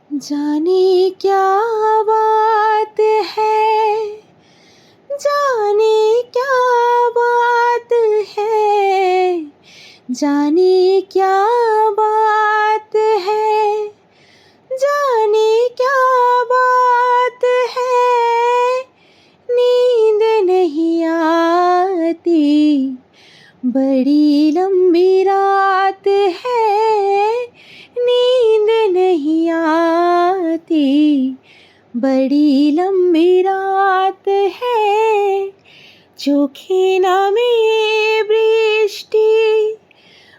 जाने क्या बात है, जाने क्या बात है, जाने क्या बात है, जाने क्या बात है, नींद नहीं आती, बड़ी लंबी रात है, नींद नहीं आती, बड़ी लंबी रात है। চোখে নামে বৃষ্টি,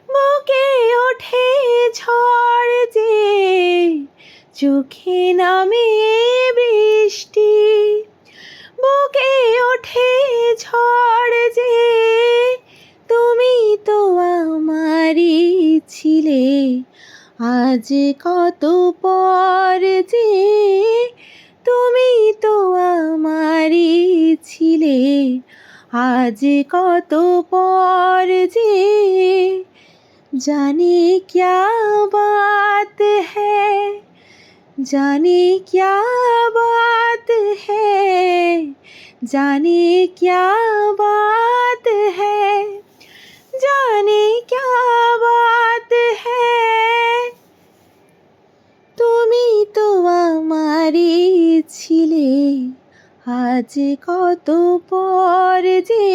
বুকে ওঠে ঝড় যে, চোখে নামে বৃষ্টি, বুকে ওঠে ঝড় যে, তুমি তো আমারই ছিলে, আজ কত পর যে, তুমি তো আমারই ছিলে, আজ কত পর যে, जाने क्या बात है, जाने क्या बात है, जाने क्या बात है, जाने क्या बात है, তুমি তো আমারই ছিলে, আজ কত পর যে।